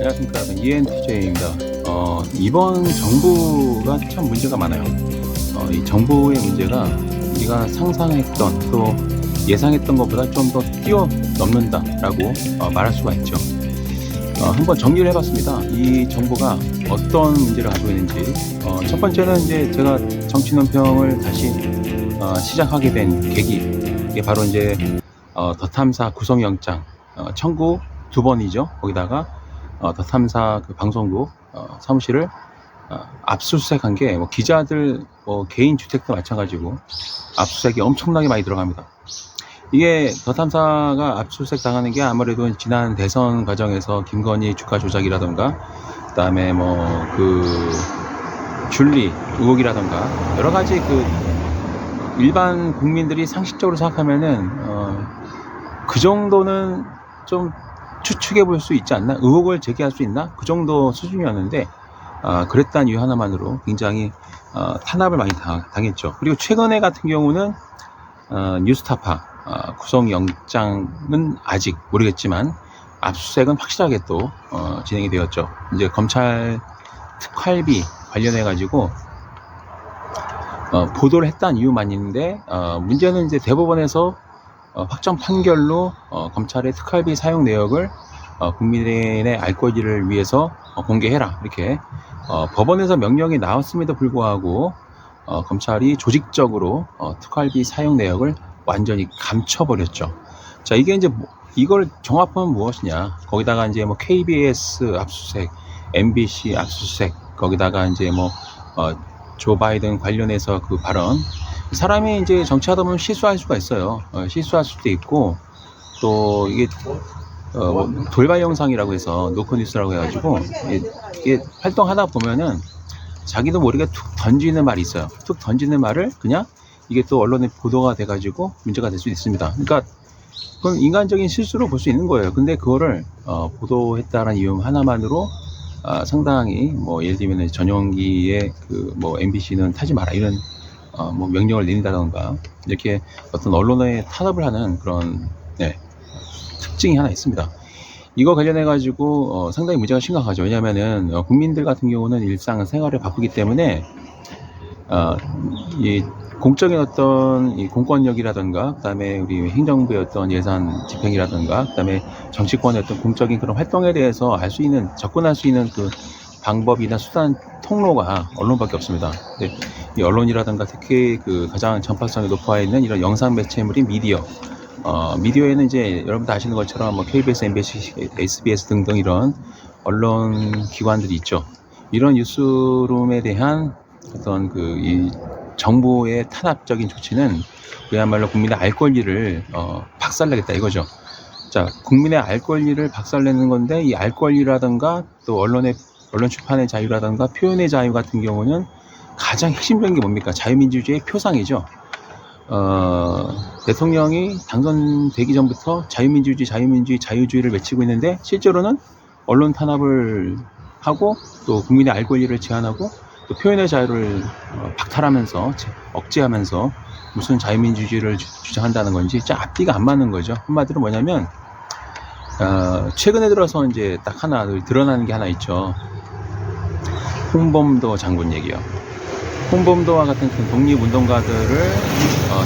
안녕하십니까. ENTJ입니다. 이번 정부가 참 문제가 많아요. 이 정부의 문제가 우리가 상상했던 또 예상했던 것보다 좀 더 뛰어넘는다라고 말할 수가 있죠. 한번 정리를 해봤습니다. 이 정부가 어떤 문제를 가지고 있는지. 첫 번째는 이제 제가 정치 논평을 다시 시작하게 된 계기. 이게 바로 이제 더 탐사 구속영장 청구 2번이죠. 거기다가 더 탐사 그 방송국 사무실을 압수수색한 게 뭐 기자들 개인 주택도 마찬가지고 압수수색이 엄청나게 많이 들어갑니다. 이게 더 탐사가 압수수색 당하는 게 아무래도 지난 대선 과정에서 김건희 주가 조작이라던가 그다음에 뭐 그 줄리 의혹이라던가 여러 가지 그 일반 국민들이 상식적으로 생각하면은 그 정도는 좀 추측해 볼 수 있지 않나? 의혹을 제기할 수 있나? 그 정도 수준이었는데 그랬다는 이유 하나만으로 굉장히 탄압을 많이 당했죠. 그리고 최근에 같은 경우는 뉴스타파 구속영장은 아직 모르겠지만 압수수색은 확실하게 또 진행이 되었죠. 이제 검찰 특활비 관련해 가지고 보도를 했다는 이유만인데 문제는 이제 대법원에서 확정 판결로 검찰의 특활비 사용 내역을 국민의 알 권리를 위해서 공개해라 이렇게 법원에서 명령이 나왔음에도 불구하고 검찰이 조직적으로 특활비 사용 내역을 완전히 감춰버렸죠. 자, 이게 이제 이걸 종합하면 무엇이냐? 거기다가 이제 뭐 KBS 압수수색, MBC 압수수색, 거기다가 이제 뭐 조 바이든 관련해서 그 발언. 사람이 이제 정치하다 보면 실수할 수가 있어요. 실수할 수도 있고 또 이게 돌발 영상이라고 해서 노컷뉴스라고 해가지고 이게 활동하다 보면은 자기도 모르게 툭 던지는 말이 있어요. 툭 던지는 말을 그냥 이게 또 언론에 보도가 돼가지고 문제가 될 수 있습니다. 그러니까 그건 인간적인 실수로 볼 수 있는 거예요. 근데 그거를 보도했다는 이유 하나만으로 상당히 뭐 예를 들면 전용기에 그 뭐 MBC는 타지 마라 이런 뭐 명령을 내린다던가 이렇게 어떤 언론에 탄압을 하는 그런 특징이 하나 있습니다. 이거 관련해 가지고 상당히 문제가 심각하죠. 왜냐하면은 국민들 같은 경우는 일상 생활에 바쁘기 때문에 이 공적인 어떤 이 공권력이라든가 그다음에 우리 행정부의 어떤 예산 집행이라든가 그다음에 정치권의 어떤 공적인 그런 활동에 대해서 알 수 있는 접근할 수 있는 그 방법이나 수단 통로가 언론밖에 없습니다. 근데 이 언론이라든가 특히 그 가장 전파성이 높아 있는 이런 영상 매체물인 미디어. 미디어에는 이제 여러분 다 아시는 것처럼 뭐 KBS, MBC, SBS 등등 이런 언론 기관들이 있죠. 이런 뉴스룸에 대한 어떤 그 이 정부의 탄압적인 조치는 그야말로 국민의 알 권리를 박살내겠다 이거죠. 자, 국민의 알 권리를 박살내는 건데 이 알 권리라든가 또 언론 출판의 자유라든가 표현의 자유 같은 경우는 가장 핵심적인 게 뭡니까? 자유민주주의의 표상이죠. 대통령이 당선되기 전부터 자유주의를 외치고 있는데 실제로는 언론 탄압을 하고 또 국민의 알 권리를 제한하고 또 표현의 자유를 박탈하면서 억제하면서 무슨 자유민주주의를 주장한다는 건지 좀 앞뒤가 안 맞는 거죠. 한마디로 뭐냐면 최근에 들어서 이제 딱 하나 드러나는 게 하나 있죠. 홍범도 장군 얘기요. 홍범도와 같은 그 독립운동가들을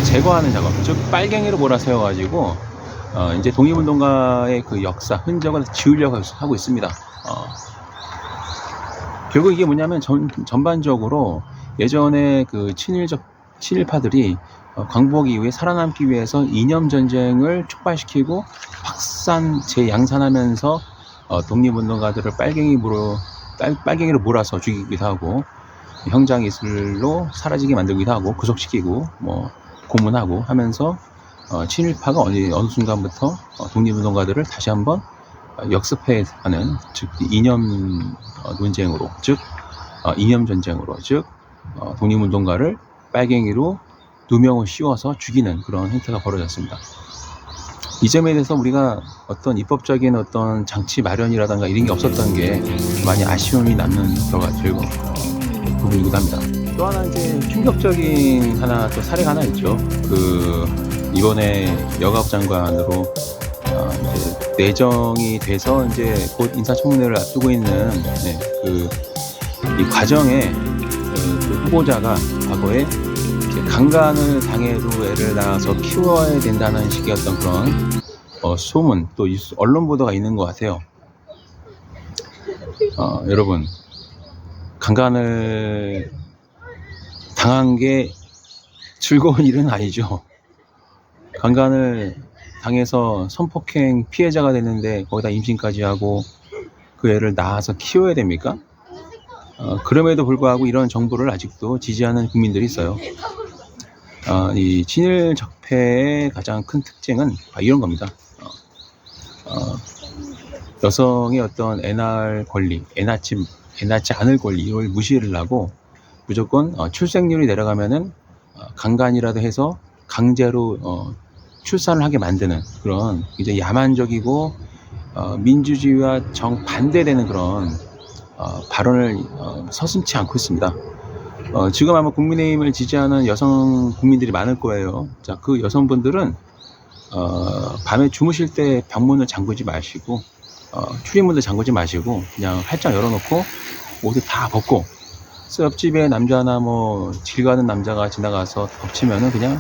제거하는 작업, 즉 빨갱이로 몰아세워가지고 이제 독립운동가의 그 역사 흔적을 지우려고 하고 있습니다. 결국 이게 뭐냐면 전반적으로 예전에 그 친일파들이 광복 이후에 살아남기 위해서 이념 전쟁을 촉발시키고 재양산하면서 독립운동가들을 빨갱이로 몰아서 죽이기도 하고 형장 이슬로 사라지게 만들기도 하고 구속시키고 뭐 고문하고 하면서 친일파가 어느 순간부터 독립운동가들을 다시 한번 역습해하는 즉 이념 논쟁으로 즉 이념 전쟁으로 즉 독립운동가를 빨갱이로 누명을 씌워서 죽이는 그런 행태가 벌어졌습니다. 이 점에 대해서 우리가 어떤 입법적인 어떤 장치 마련이라든가 이런 게 없었던 게 많이 아쉬움이 남는 부분이기도 합니다. 또 하나 이제 충격적인 또 사례가 하나 있죠. 그 이번에 여가부 장관으로 이제 내정이 돼서 이제 곧 인사청문회를 앞두고 있는 이 과정에 그 후보자가 과거에 이제 강간을 당해도 애를 낳아서 키워야 된다는 식의 어떤 그런 소문 또 언론 보도가 있는 것 같아요. 여러분, 강간을 당한 게 즐거운 일은 아니죠. 강간을 당해서 성폭행 피해자가 됐는데 거기다 임신까지 하고 그 애를 낳아서 키워야 됩니까? 그럼에도 불구하고 이런 정부를 아직도 지지하는 국민들이 있어요. 이 친일 적폐의 가장 큰 특징은 이런 겁니다. 여성의 어떤 애날 권리, 애 낳지 않을 권리, 이걸 무시를 하고 무조건 출생률이 내려가면은 강간이라도 해서 강제로 출산을 하게 만드는 그런 이제 야만적이고 민주주의와 정반대되는 그런 발언을 서슴지 않고 있습니다. 지금 아마 국민의힘을 지지하는 여성 국민들이 많을 거예요. 자, 그 여성분들은 밤에 주무실 때 방문을 잠그지 마시고 출입문도 잠그지 마시고 그냥 활짝 열어놓고 옷을 다 벗고 옆집에 남자나 뭐 길 가는 남자가 지나가서 덮치면은 그냥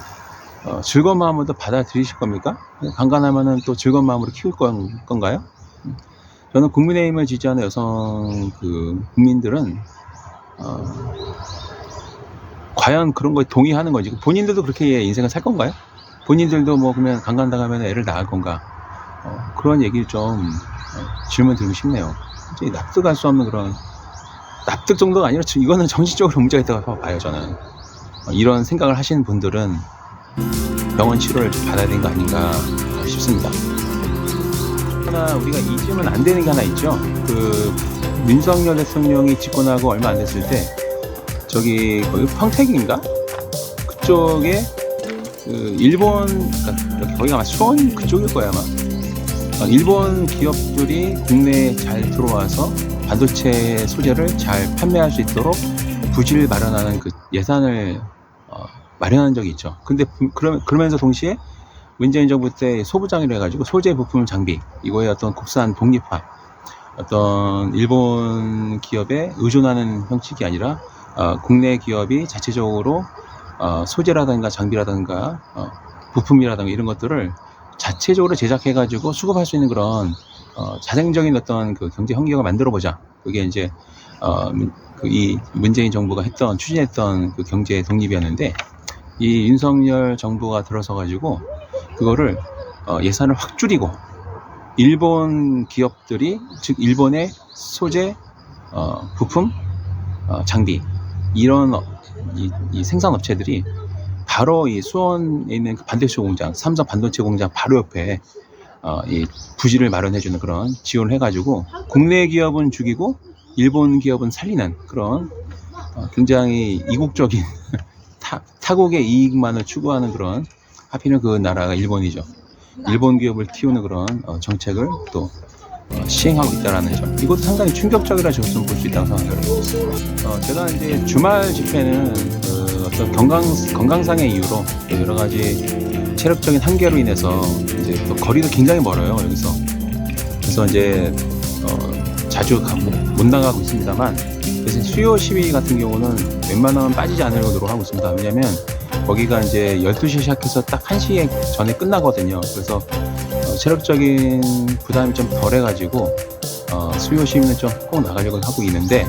즐거운 마음으로 받아들이실 겁니까? 강간하면은 또 즐거운 마음으로 키울 건가요? 저는 국민의힘을 지지하는 여성 국민들은 과연 그런 거에 동의하는 건지, 본인들도 그렇게 인생을 살 건가요? 본인들도 뭐 그러면 강간당하면 애를 낳을 건가? 그런 얘기를 좀 질문 드리고 싶네요. 납득할 수 없는 그런, 납득 정도가 아니라 이거는 정신적으로 문제가 있다고 봐요. 저는 이런 생각을 하시는 분들은 병원 치료를 좀 받아야 되는 거 아닌가 싶습니다. 하나 우리가 잊으면 안 되는 게 하나 있죠. 윤석열 대통령이 집권하고 얼마 안 됐을 때 거기 평택인가? 그쪽에 일본, 그러니까 거기가 아마 수원 그쪽일 거야 아마. 일본 기업들이 국내에 잘 들어와서 반도체 소재를 잘 판매할 수 있도록 부지를 마련하는 그 예산을 마련한 적이 있죠. 근데 그러면서 동시에 문재인 정부 때 소부장이라 해가지고 소재 부품 장비 이거의 어떤 국산 독립화, 어떤 일본 기업에 의존하는 형식이 아니라 국내 기업이 자체적으로 소재라든가 장비라든가 부품이라든가 이런 것들을 자체적으로 제작해가지고 수급할 수 있는 그런 자생적인 어떤 그 경제 환경을 만들어보자. 그게 이제 이 문재인 정부가 추진했던 그 경제 독립이었는데, 이 윤석열 정부가 들어서가지고 그거를 예산을 확 줄이고 일본 기업들이, 즉 일본의 소재, 부품, 장비 이런 이 생산업체들이 바로 이 수원에 있는 그 반도체 공장, 삼성 반도체 공장 바로 옆에 이 부지를 마련해주는 그런 지원을 해가지고 국내 기업은 죽이고 일본 기업은 살리는 그런 굉장히 이국적인 타국의 이익만을 추구하는 그런, 하필은 그 나라가 일본이죠. 일본 기업을 키우는 그런 정책을 또 시행하고 있다는 점, 이것도 상당히 충격적이라 저는 볼 수 있다고 생각해요. 제가 이제 주말 집회는 어떤 건강상의 이유로 여러 가지 체력적인 한계로 인해서 이제 또 거리도 굉장히 멀어요 여기서. 그래서 이제 자주 못 나가고 있습니다만, 대신 수요 시위 같은 경우는 웬만하면 빠지지 않으려고 하고 있습니다. 왜냐면 거기가 이제 12시 시작해서 딱 1시에 전에 끝나거든요. 그래서 체력적인 부담이 좀 덜 해가지고 수요 시위는 좀 꼭 나가려고 하고 있는데,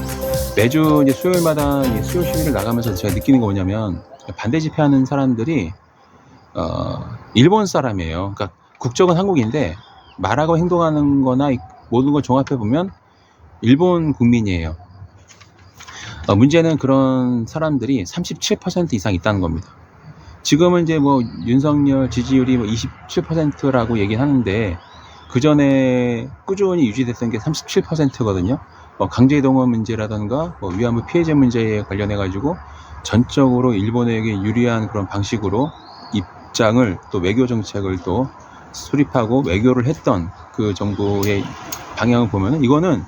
매주 이제 수요일마다 수요 시위를 나가면서 제가 느끼는 거 뭐냐면, 반대 집회하는 사람들이 일본 사람이에요. 그러니까 국적은 한국인데 말하고 행동하는 거나 모든 걸 종합해 보면 일본 국민이에요. 문제는 그런 사람들이 37% 이상 있다는 겁니다. 지금은 이제 뭐 윤석열 지지율이 뭐 27%라고 얘기하는데, 그 전에 꾸준히 유지됐던 게 37%거든요. 강제동원 문제라든가 위안부 피해자 문제에 관련해 가지고 전적으로 일본에게 유리한 그런 방식으로 입장을, 또 외교 정책을 또 수립하고 외교를 했던 그 정부의 방향을 보면은, 이거는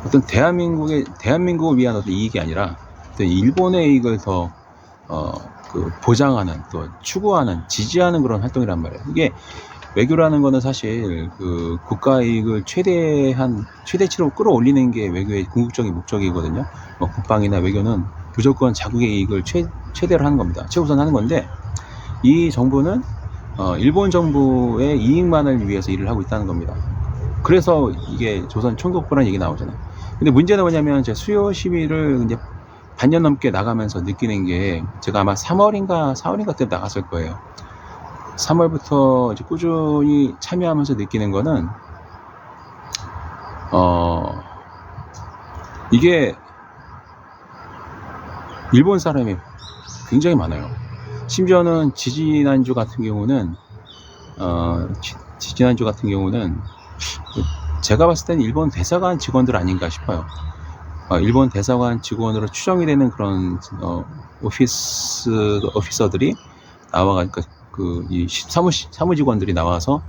어떤 대한민국을 위한 어떤 이익이 아니라 일본의 이익을 더 그 보장하는, 또 추구하는, 지지하는 그런 활동이란 말이에요. 이게 외교라는 거는 사실 그 국가 이익을 최대치로 끌어올리는 게 외교의 궁극적인 목적이거든요. 뭐 국방이나 외교는 무조건 자국의 이익을 최대로 하는 겁니다. 최우선 하는 건데, 이 정부는 일본 정부의 이익만을 위해서 일을 하고 있다는 겁니다. 그래서 이게 조선 총독부라는 얘기 나오잖아요. 근데 문제는 뭐냐면, 제 수요 시위를 이제 반년 넘게 나가면서 느끼는 게, 제가 아마 3월인가 4월인가 때 나갔을 거예요. 3월부터 이제 꾸준히 참여하면서 느끼는 거는, 이게 일본 사람이 굉장히 많아요. 심지어는 지지난주 같은 경우는, 제가 봤을 때는 일본 대사관 직원들 아닌가 싶어요. 일본 대사관 직원으로 추정이 되는 그런 오피서들이 나와가니까, 이 사무직원들이 나와서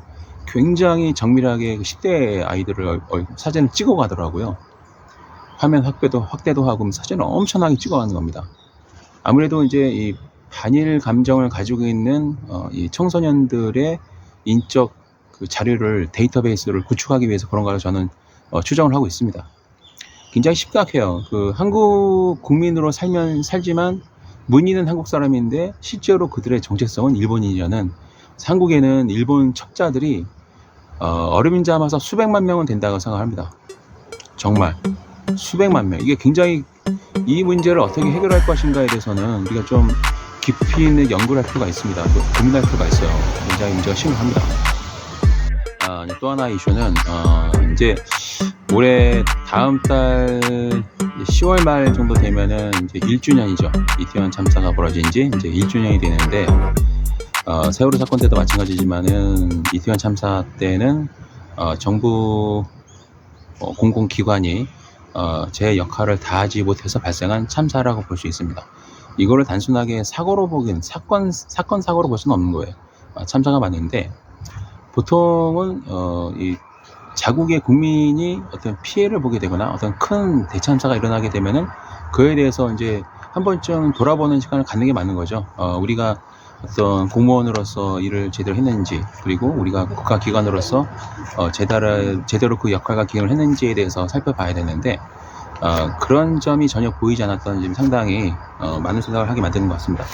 굉장히 정밀하게 10대 아이들을 사진을 찍어 가더라고요. 화면 확대도 하고 사진을 엄청나게 찍어 가는 겁니다. 아무래도 이제 이 반일 감정을 가지고 있는 이 청소년들의 인적 그 자료를, 데이터베이스를 구축하기 위해서 그런 걸 저는 추정을 하고 있습니다. 굉장히 심각해요. 그 한국 국민으로 살지만 문의는 한국 사람인데 실제로 그들의 정체성은 일본인이라는, 한국에는 일본 첩자들이 어루만져 잡아서 수백만 명은 된다고 생각합니다. 정말 수백만 명. 이게 굉장히, 이 문제를 어떻게 해결할 것인가에 대해서는 우리가 좀 깊이 있는 연구를 할 필요가 있습니다. 또 고민할 필요가 있어요. 굉장히 문제가 심각합니다. 또 하나 이슈는 이제 올해 다음 달 10월 말 정도 되면은 이제 1주년이죠. 이태원 참사가 벌어진 지 이제 1주년이 되는데, 세월호 사건 때도 마찬가지지만은 이태원 참사 때는 정부 공공기관이 제 역할을 다하지 못해서 발생한 참사라고 볼 수 있습니다. 이거를 단순하게 사고로 보긴, 사고로 볼 수는 없는 거예요. 참사가 맞는데, 보통은 이 자국의 국민이 어떤 피해를 보게 되거나 어떤 큰 대참사가 일어나게 되면은 그에 대해서 이제 한 번쯤 돌아보는 시간을 갖는 게 맞는 거죠. 우리가 어떤 공무원으로서 일을 제대로 했는지, 그리고 우리가 국가기관으로서 제대로 그 역할과 기능을 했는지에 대해서 살펴봐야 되는데, 그런 점이 전혀 보이지 않았던 점이 상당히 많은 생각을 하게 만드는 것 같습니다.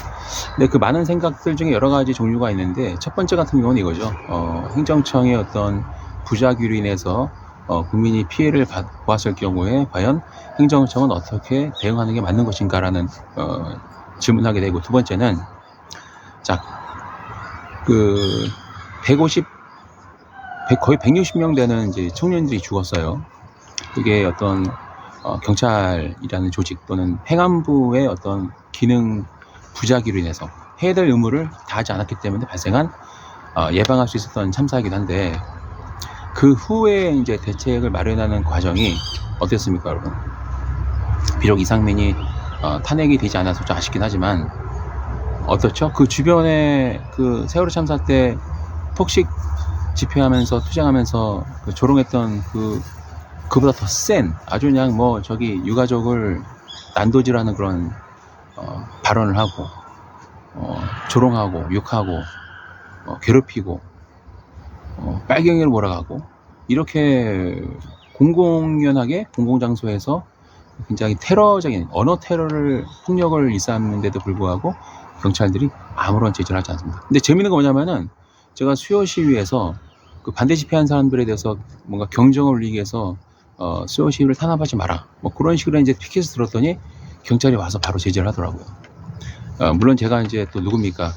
근데 그 많은 생각들 중에 여러 가지 종류가 있는데, 첫 번째 같은 경우는 이거죠. 행정청의 어떤 부작위로 인해서 국민이 피해를 보았을 경우에 과연 행정청은 어떻게 대응하는 게 맞는 것인가라는 질문하게 되고, 두 번째는 거의 160명 되는 이제 청년들이 죽었어요. 그게 어떤 경찰이라는 조직 또는 행안부의 어떤 기능 부작위로 인해서 해야 될 의무를 다하지 않았기 때문에 발생한, 예방할 수 있었던 참사이긴 한데, 그 후에 이제 대책을 마련하는 과정이 어땠습니까, 여러분? 비록 이상민이 탄핵이 되지 않아서 좀 아쉽긴 하지만, 어떻죠? 그 주변에 그 세월호 참사 때 폭식 집회하면서 투쟁하면서 조롱했던 그보다 더 센, 아주 그냥 유가족을 난도질하는 그런 발언을 하고, 조롱하고 욕하고 괴롭히고 빨갱이를 몰아가고, 이렇게 공공연하게 공공장소에서 굉장히 테러적인 언어 폭력을 일삼는데도 불구하고 경찰들이 아무런 제지를 하지 않습니다. 근데 재밌는 거 뭐냐면은, 제가 수요 시위에서 그 반대 집회한 사람들에 대해서 뭔가 경정을 울리기 위해서 수요 시위를 탄압하지 마라, 그런 식으로 이제 피켓을 들었더니 경찰이 와서 바로 제지를 하더라고요. 물론 제가 이제 또 누굽니까?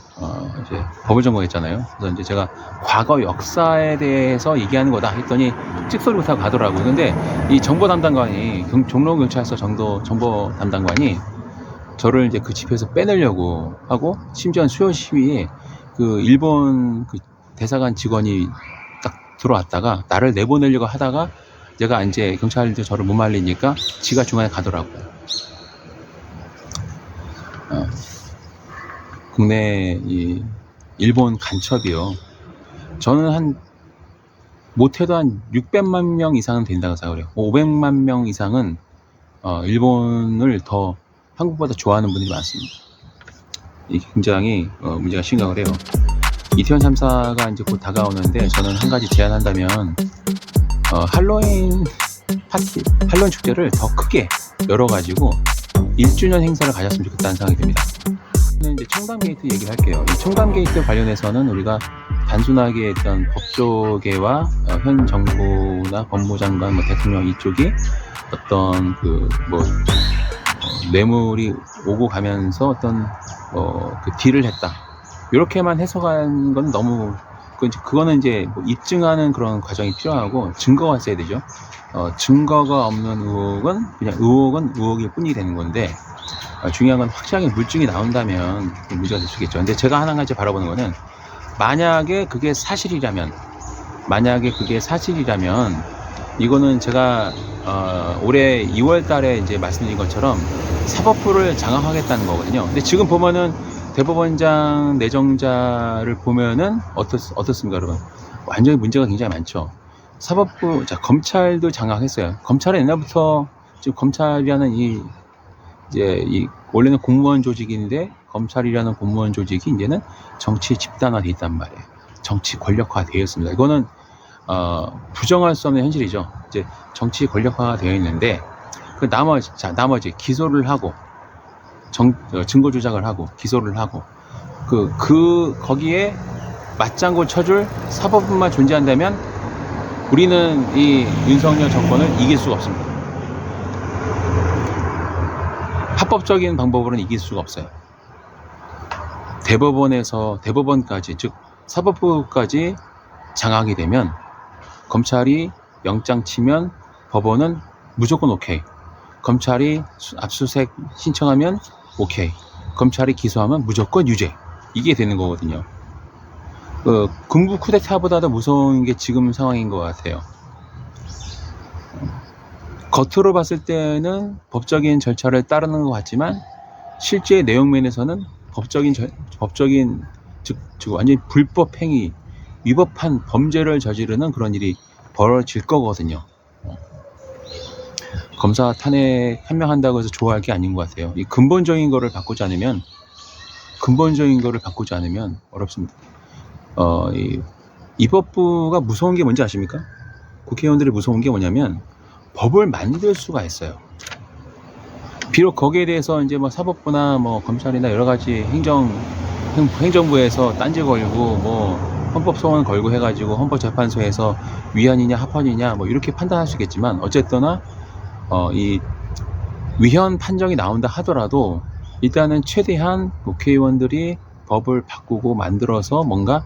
이제 법을 전공했잖아요. 그래서 이제 제가 과거 역사에 대해서 얘기하는 거다 했더니 찍소리 못하고 가더라고요. 근데 이 정보 담당관이, 종로경찰서 정보 담당관이 저를 이제 그 집회에서 빼내려고 하고, 심지어 수요 시위에 그 일본 그 대사관 직원이 딱 들어왔다가 나를 내보내려고 하다가, 제가 이제 경찰들 저를 못 말리니까 지가 중간에 가더라고요. 국내 이 일본 간첩이요. 저는 못해도 한 600만 명 이상은 된다고 생각해요. 500만 명 이상은 일본을 더 한국보다 좋아하는 분들이 많습니다. 이게 굉장히 문제가 심각을 해요. 이태원 참사가 이제 곧 다가오는데 저는 한 가지 제안한다면 할로윈 파티, 할로윈 축제를 더 크게 열어가지고 1주년 행사를 가졌으면 좋겠다는 생각이 듭니다. 이제 청담 게이트 얘기를 할게요. 이 청담 게이트 관련해서는 우리가 단순하게 일단 법조계와 현 정부나 법무장관, 대통령 이쪽이 어떤 뇌물이 오고 가면서 어떤 그 딜을 했다, 이렇게만 해석한 건 너무, 그거는 이제 입증하는 그런 과정이 필요하고 증거가 있어야 되죠. 증거가 없는 의혹은 그냥 의혹일 뿐이 되는 건데, 중요한 건 확실하게 물증이 나온다면 문제가 될 수 있겠죠. 근데 제가 하나 가지 바라보는 거는, 만약에 그게 사실이라면 이거는 제가 올해 2월 달에 이제 말씀드린 것처럼 사법부를 장악하겠다는 거거든요. 근데 지금 보면은 대법원장 내정자를 보면은 어떻습니까, 여러분? 완전히 문제가 굉장히 많죠. 사법부, 검찰도 장악했어요. 검찰은 옛날부터, 지금 검찰이라는 이 원래는 공무원 조직인데, 검찰이라는 공무원 조직이 이제는 정치 집단화돼 있단 말이에요. 정치 권력화되어 있습니다. 이거는 부정할 수 없는 현실이죠. 이제 정치 권력화가 되어 있는데, 그 나머지 기소를 하고 증거 조작을 하고 기소를 하고 거기에 맞장구 쳐줄 사법부만 존재한다면 우리는 이 윤석열 정권을 이길 수가 없습니다. 합법적인 방법으로는 이길 수가 없어요. 대법원까지, 즉 사법부까지 장악이 되면, 검찰이 영장 치면 법원은 무조건 오케이, 검찰이 압수수색 신청하면 오케이, 검찰이 기소하면 무조건 유죄, 이게 되는 거거든요. 군부 쿠데타보다도 무서운 게 지금 상황인 것 같아요. 겉으로 봤을 때는 법적인 절차를 따르는 것 같지만, 실제 내용면에서는 법적인 즉 완전히 불법 행위, 위법한 범죄를 저지르는 그런 일이 벌어질 거거든요. 검사 탄핵 한명한다고 해서 좋아할 게 아닌 것 같아요. 이 근본적인 거를 바꾸지 않으면 어렵습니다. 입법부가 무서운 게 뭔지 아십니까? 국회의원들이 무서운 게 뭐냐면, 법을 만들 수가 있어요. 비록 거기에 대해서 이제 사법부나 검찰이나 여러 가지 행정부에서 딴지 걸고 헌법 소원 걸고 해가지고 헌법재판소에서 위헌이냐 합헌이냐 이렇게 판단할 수 있겠지만, 어쨌거나 이 위헌 판정이 나온다 하더라도 일단은 최대한 국회의원들이 법을 바꾸고 만들어서 뭔가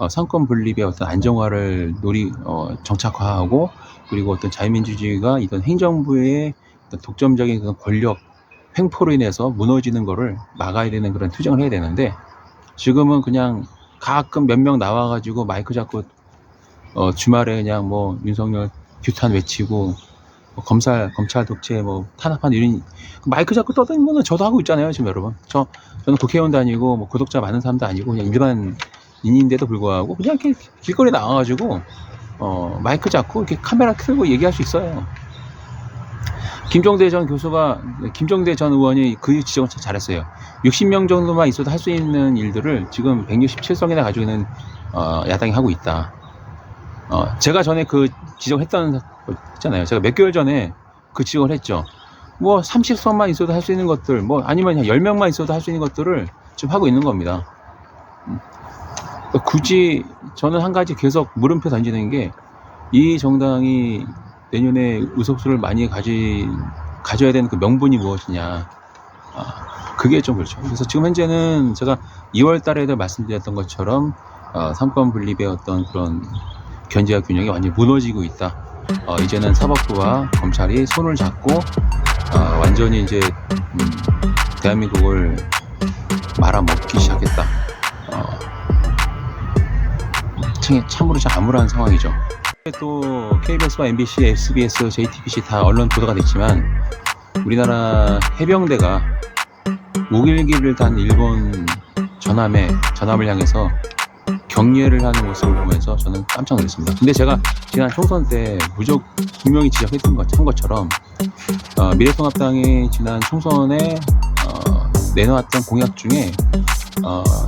상권 분립의 어떤 안정화를 정착화하고, 그리고 어떤 자유민주주의가 이런 행정부의 어떤 독점적인 그런 권력 횡포로 인해서 무너지는 거를 막아야 되는 그런 투쟁을 해야 되는데, 지금은 그냥 가끔 몇 명 나와가지고 마이크 잡고 주말에 그냥 윤석열 규탄 외치고 검찰 독재 탄압한 이런 마이크 잡고 떠드는 거는 저도 하고 있잖아요, 지금 여러분. 저는 국회의원도 아니고 구독자 많은 사람도 아니고 그냥 일반인인데도 불구하고 그냥 이렇게 길거리에 나와가지고 마이크 잡고 이렇게 카메라 켜고 얘기할 수 있어요. 김종대 전 의원이 그 지적을 참 잘했어요. 60명 정도만 있어도 할 수 있는 일들을 지금 167석이나 가지고 있는 야당이 하고 있다. 제가 전에 그 지적했던 거 있잖아요. 제가 몇 개월 전에 그 지적을 했죠. 30석만 있어도 할 수 있는 것들, 아니면 10명만 있어도 할 수 있는 것들을 지금 하고 있는 겁니다. 굳이 저는 한 가지 계속 물음표 던지는 게, 이 정당이 내년에 의석수를 많이 가져야 되는 그 명분이 무엇이냐. 그게 좀 그렇죠. 그래서 지금 현재는 제가 2월 달에도 말씀드렸던 것처럼 상권 분립의 어떤 그런 견제와 균형이 완전히 무너지고 있다. 이제는 사법부와 검찰이 손을 잡고 완전히 이제 대한민국을 말아먹기 시작했다. 참으로 좀 암울한 상황이죠. 또 KBS와 MBC, SBS, JTBC 다 언론 보도가 됐지만, 우리나라 해병대가 우길기를 단 일본 전함을 향해서 격려를 하는 모습을 보면서 저는 깜짝 놀랐습니다. 근데 제가 지난 총선 때 분명히 지적했던 것처럼 미래통합당이 지난 총선에 내놓았던 공약 중에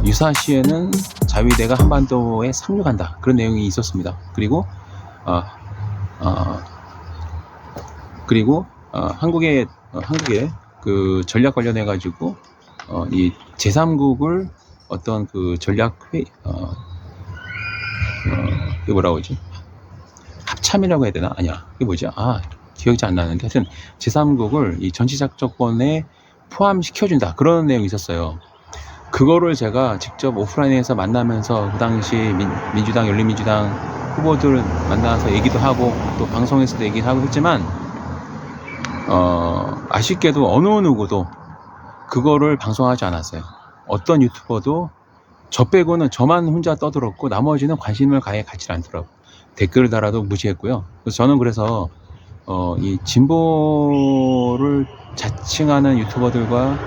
유사시에는 자위대가 한반도에 상륙한다, 그런 내용이 있었습니다. 그리고 어, 어, 한국의 그 전략 관련해 가지고 이 제3국을 어떤 그 전략 회의 그게 뭐라고 하지? 합참이라고 해야 되나? 아니야. 그게 뭐지? 기억이 잘 안 나는데, 하여튼 제3국을 이 전시작전권에 포함시켜준다, 그런 내용이 있었어요. 그거를 제가 직접 오프라인에서 만나면서 그 당시 민주당, 열린민주당 후보들 만나서 얘기도 하고 또 방송에서도 얘기를 하고 했지만 아쉽게도 어느 누구도 그거를 방송하지 않았어요. 어떤 유튜버도 저 빼고는 저만 혼자 떠들었고 나머지는 관심을 갖지 않더라고. 댓글을 달아도 무시했고요. 그래서 저는 이 진보를 자칭하는 유튜버들과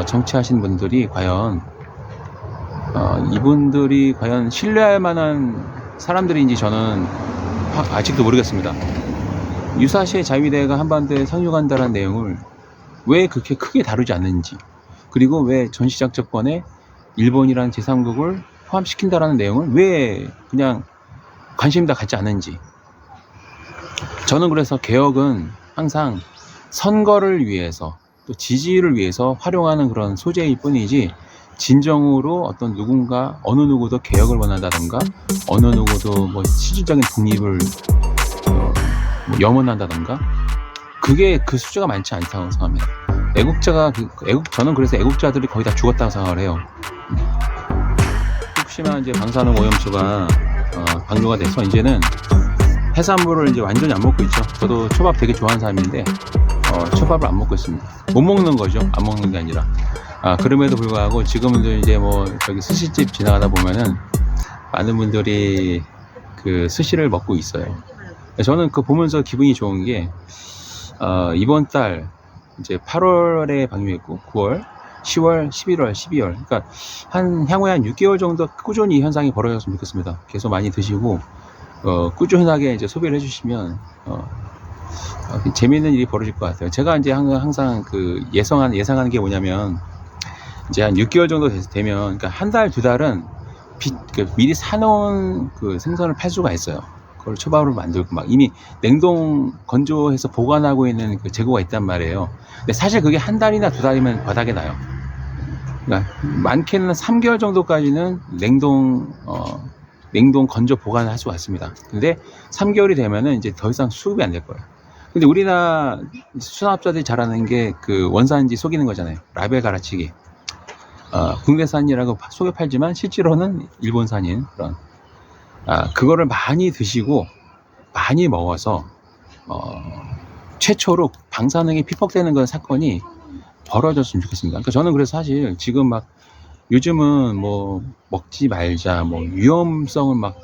정치하신 분들이 과연 이분들이 과연 신뢰할 만한 사람들인지 저는 아직도 모르겠습니다. 유사시에 자위대가 한반도에 상륙한다는 내용을 왜 그렇게 크게 다루지 않는지, 그리고 왜 전시작전권에 일본이라는 제3국을 포함시킨다라는 내용을 왜 그냥 관심 다 갖지 않는지. 저는 그래서 개혁은 항상 선거를 위해서 또 지지를 위해서 활용하는 그런 소재일 뿐이지, 진정으로 어떤 어느 누구도 개혁을 원한다든가 어느 누구도 뭐 실질적인 독립을 염원한다든가, 그게 그 수재가 많지 않다고 생각합니다. 저는 그래서 애국자들이 거의 다 죽었다고 생각을 해요. 후쿠시마 이제 방사능 오염수가 방류가 돼서 이제는 해산물을 이제 완전히 안 먹고 있죠. 저도 초밥 되게 좋아하는 사람인데 초밥을 안 먹고 있습니다. 못 먹는 거죠. 안 먹는 게 아니라. 그럼에도 불구하고 지금은 이제 뭐 저기 스시집 지나가다 보면은 많은 분들이 그 스시를 먹고 있어요. 저는 그 보면서 기분이 좋은 게 이번 달 이제 8월에 방류했고 9월, 10월, 11월, 12월, 그러니까 향후에 한 6개월 정도 꾸준히 이 현상이 벌어졌으면 좋겠습니다. 계속 많이 드시고 꾸준하게 이제 소비를 해주시면 재미있는 일이 벌어질 것 같아요. 제가 이제 항상 그 예상하는 게 뭐냐면, 이제 한 6개월 정도 되면, 그러니까 한 달, 두 달은 미리 사놓은 그 생선을 팔 수가 있어요. 그걸 초밥으로 만들고 막 이미 냉동 건조해서 보관하고 있는 그 재고가 있단 말이에요. 근데 사실 그게 한 달이나 두 달이면 바닥에 나요. 그러니까 많게는 3개월 정도까지는 냉동 건조 보관을 할 수가 있습니다. 근데 3개월이 되면은 이제 더 이상 수급이 안 될 거예요. 근데 우리나라 수산업자들이 잘하는 게 그 원산지 속이는 거잖아요. 라벨 갈아치기. 국내산이라고 속여 팔지만 실제로는 일본산인 그런. 그거를 많이 드시고 많이 먹어서 최초로 방사능이 피폭되는 그런 사건이 벌어졌으면 좋겠습니다. 그러니까 저는 그래서 사실 지금 막 요즘은 뭐 먹지 말자, 뭐 위험성을 막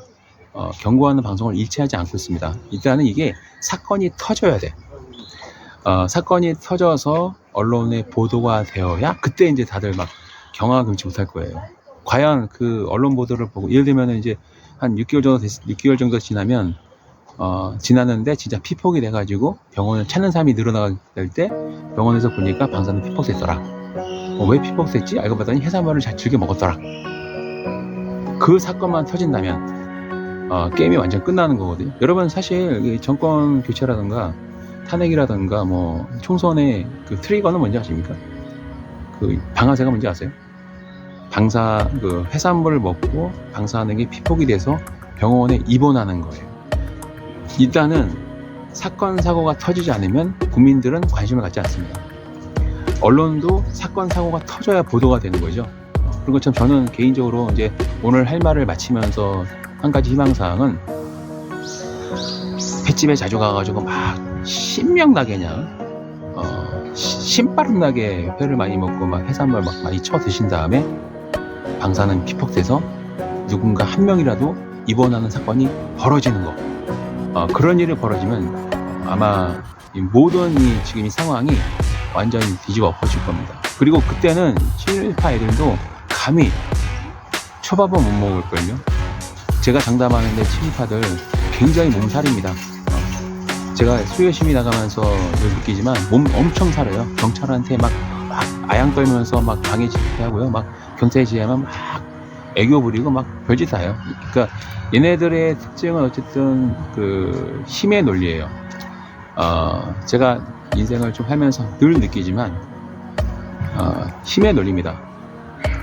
경고하는 방송을 일치하지 않고 있습니다. 일단은 이게 사건이 터져야 돼. 사건이 터져서 언론에 보도가 되어야 그때 이제 다들 막 경악금치 못할 거예요. 과연 그 언론 보도를 보고, 예를 들면 이제 한 6개월 정도 지나면 지났는데 진짜 피폭이 돼가지고 병원을 찾는 사람이 늘어나게 될 때 병원에서 보니까 방사능 피폭됐더라. 왜 피폭됐지? 알고 봤더니 해산물을 잘 즐겨 먹었더라. 그 사건만 터진다면 게임이 완전 끝나는 거거든요. 여러분, 사실 정권 교체라든가 탄핵이라든가 뭐 총선의 그 트리거는 뭔지 아십니까? 그 방아쇠가 뭔지 아세요? 그 해산물을 먹고 방사능이 피폭이 돼서 병원에 입원하는 거예요. 일단은 사건 사고가 터지지 않으면 국민들은 관심을 갖지 않습니다. 언론도 사건 사고가 터져야 보도가 되는 거죠. 그리고 참 저는 개인적으로 이제 오늘 할 말을 마치면서 한 가지 희망사항은, 횟집에 자주 가가지고 막 신명나게 그냥 신바람나게 회를 많이 먹고 막 해산물 막 많이 쳐 드신 다음에 방사능 피폭돼서 누군가 한 명이라도 입원하는 사건이 벌어지는 거. 그런 일이 벌어지면 아마 모든 지금 이 상황이 완전히 뒤집어 엎어질 겁니다. 그리고 그때는 친일파 애들도 감히 초밥은 못 먹을걸요. 제가 장담하는데 친일파들 굉장히 몸살입니다. 제가 수요심이 나가면서 느끼지만 몸 엄청 살아요. 경찰한테 막 막 아양 떨면서 막 방해 집회하고요. 막 경찰 지휘하면 막 애교 부리고 막 별짓 다 해요. 그러니까 얘네들의 특징은 어쨌든 그 힘의 논리예요. 제가 인생을 좀 하면서 늘 느끼지만 힘의 논리입니다.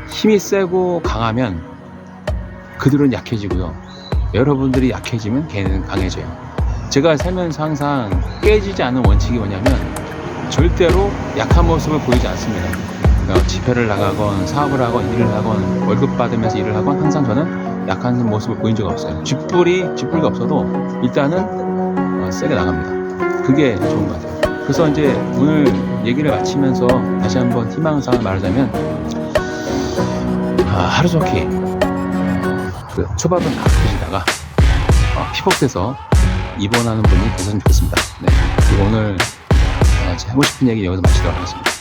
힘이 세고 강하면 그들은 약해지고요. 여러분들이 약해지면 걔는 강해져요. 제가 살면서 항상 깨지지 않는 원칙이 뭐냐면 절대로 약한 모습을 보이지 않습니다. 그러니까 집회를 나가건 사업을 하건 일을 하건 월급 받으면서 일을 하건 항상 저는 약한 모습을 보인 적 없어요. 쥐뿔이 없어도 일단은 세게 나갑니다. 그게 좋은 것 같아요. 그래서 이제 오늘 얘기를 마치면서 다시 한번 희망사항을 말하자면 하루속히 그 초밥은 다 드시다가 피복돼서 입원하는 분이 됐으면 좋겠습니다. 네. 그리고 오늘 하고 싶은 얘기 여기서 마치도록 하겠습니다.